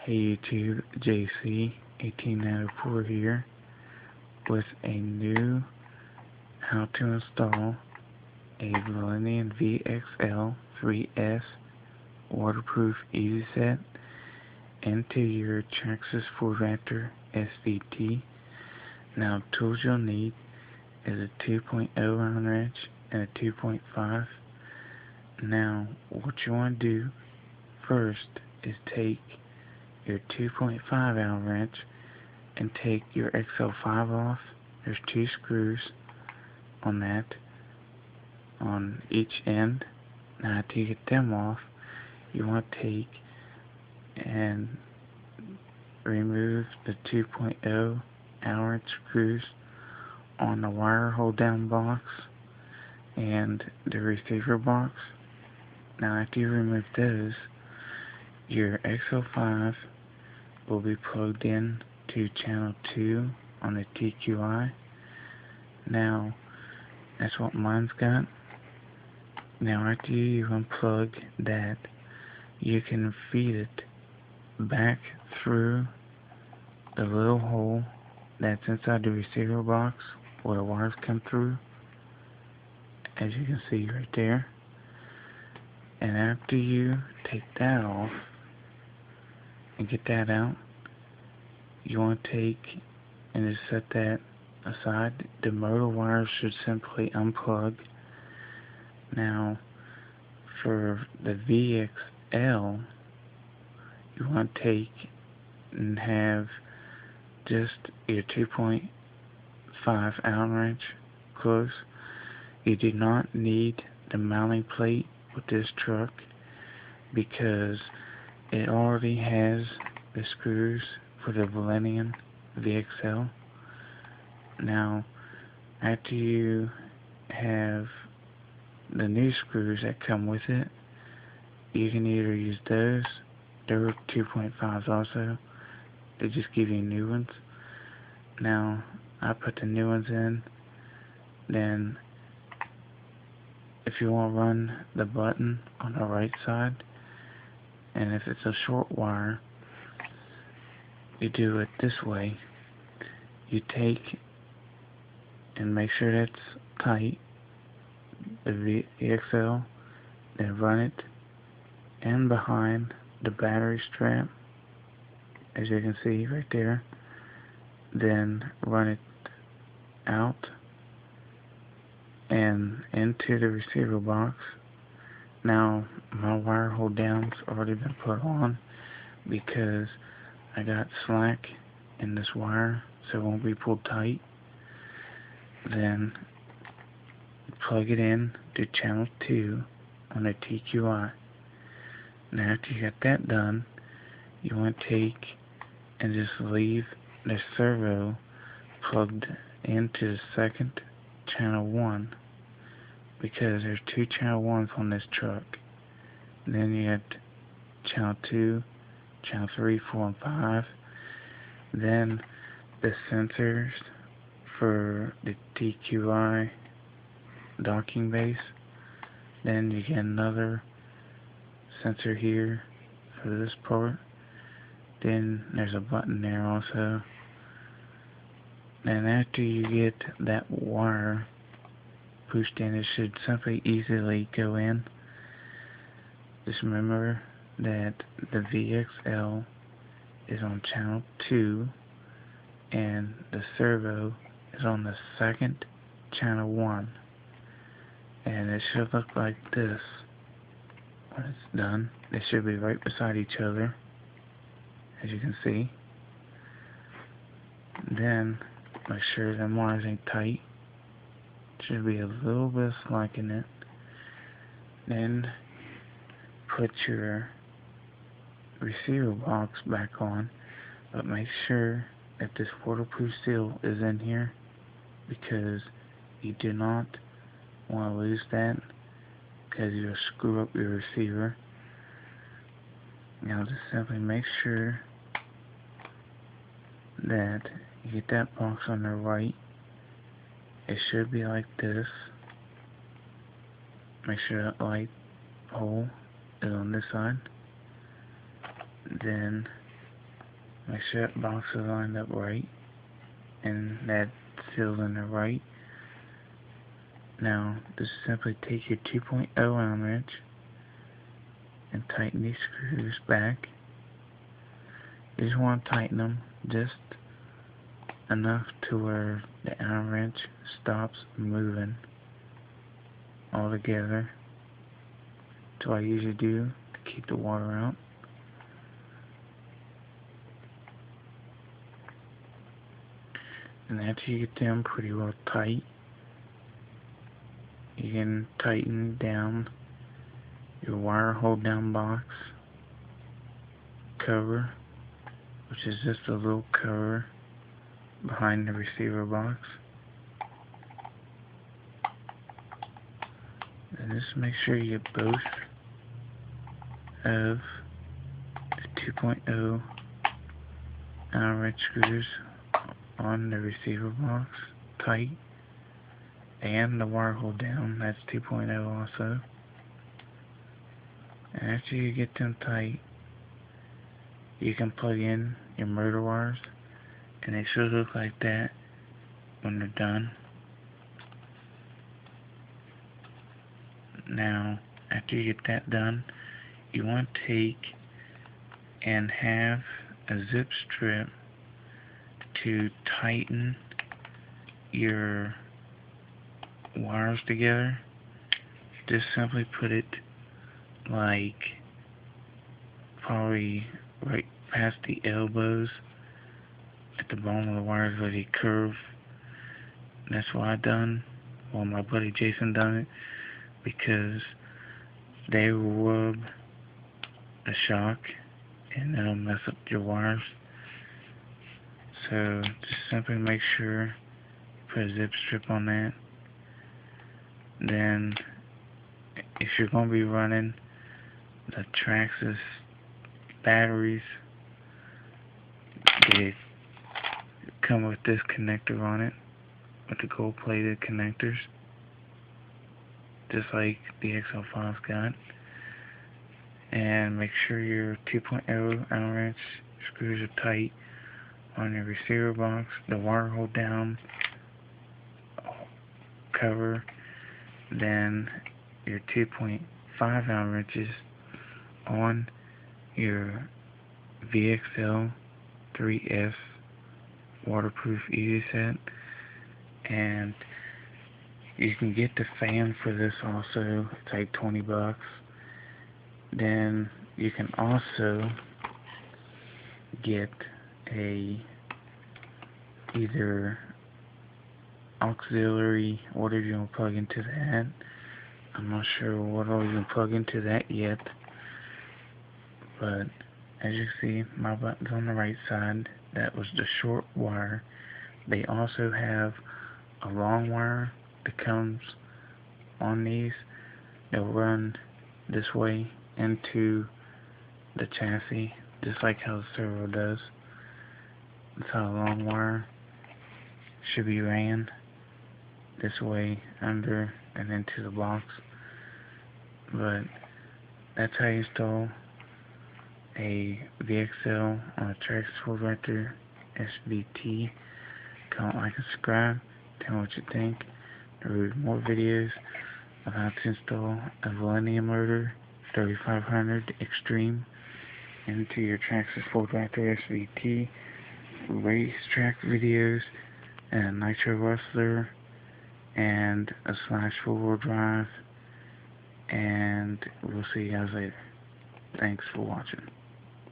Hey YouTube, JC1894 here with a new how to install a Millennium VXL 3S waterproof easy set into your Traxxas 4-Raptor SVT. Now tools you'll need is a 2.0 Allen wrench and a 2.5. Now what you want to do first is take your 2.5 Allen wrench and take your XL5 off. There's 2 screws on that on each end. Now to get them off, you want to take and remove the 2.0 Allen wrench screws on the wire hold down box and the receiver box. Now after you remove those, your XL5 will be plugged in to channel 2 on the TQI. Now that's what mine's got. Now after you unplug that, you can feed it back through the little hole that's inside the receiver box where the wires come through, as you can see right there. And after you take that off and get that out, you want to take and just set that aside. The motor wires should simply unplug. Now for the VXL, you want to take and have just your 2.5 Allen wrench close. You do not need the mounting plate with this truck because it already has the screws for the Millennium VXL. Now after you have the new screws that come with it, you can either use those. There were 2.5s also. They just give you new ones. Now I put the new ones in. Then if you want to run the button on the right side, and if it's a short wire, you do it this way. You take and make sure that's tight, the VXL, then run it in behind the battery strap, as you can see right there. Then run it out and into the receiver box. Now my wire hold down's already been put on because I got slack in this wire, so it won't be pulled tight. Then plug it in to channel 2 on the TQI. Now after you got that done, you want to take and just leave the servo plugged into the second channel 1, because there's 2 channel 1s on this truck. And then you have channel 2, channel 3, 4, and 5. Then the sensors for the TQI docking base. Then you get another sensor here for this part. Then there's a button there also. And after you get that wire pushed in, it should simply easily go in. Just remember that the VXL is on channel 2 and the servo is on the second channel 1. And it should look like this when it's done. They should be right beside each other, as you can see. Then make sure the wires ain't tight. Should be a little bit of slack in it. Then put your receiver box back on, but make sure that this waterproof seal is in here, because you do not want to lose that, because you'll screw up your receiver. Now just simply make sure that you get that box on the right. It should be like this. Make sure that light pole is on this side. Then Make sure that box is lined up right and that sealed in the right. Now, just simply take your 2.0 Allen wrench and tighten these screws back. You just want to tighten them just enough to where the Allen wrench stops moving altogether. That's what I usually do to keep the water out. And after you get them pretty well tight, you can tighten down your wire hold down box cover, which is just a little cover behind the receiver box. And just make sure you get both of the 2.0 Allen wrench screws on the receiver box tight, and the wire hold down, that's 2.0 also. And after you get them tight, you can plug in your motor wires, and they should look like that when they're done. Now, after you get that done, you want to take and have a zip strip to tighten your wires together. Just simply put it like probably right past the elbows at the bottom of the wires where they curve. That's what I done. Well, my buddy Jason done it because they will rub a shock and it'll mess up your wires. So just simply make sure you put a zip strip on that. Then if you're going to be running the Traxxas batteries, they come with this connector on it, with the gold plated connectors, just like the XL5's got. And make sure your 2.0 Allen wrench screws are tight on your receiver box, the wire hold down cover, then your 2.5 Allen wrenches on your VXL 3S waterproof easy set. And you can get the fan for this also. It's like 20 bucks. Then you can also get a either auxiliary, whatever you want to plug into that. I'm not sure what all you can plug into that yet, but as you see, my button's on the right side. That was the short wire. They also have a long wire that comes on these. They'll run this way into the chassis, just like how the servo does. That's how a long wire should be ran, this way, under, and into the box. But that's how you install a VXL on a Traxxas 4x4 SVT. Comment, like, and subscribe. Tell me what you think. There will be more videos of how to install a Millennium motor 3500 Extreme into your Traxxas 4x4 SVT, racetrack videos, and a Nitro Rustler, and a Slash 4-wheel drive. And we'll see you guys later. Thanks for watching.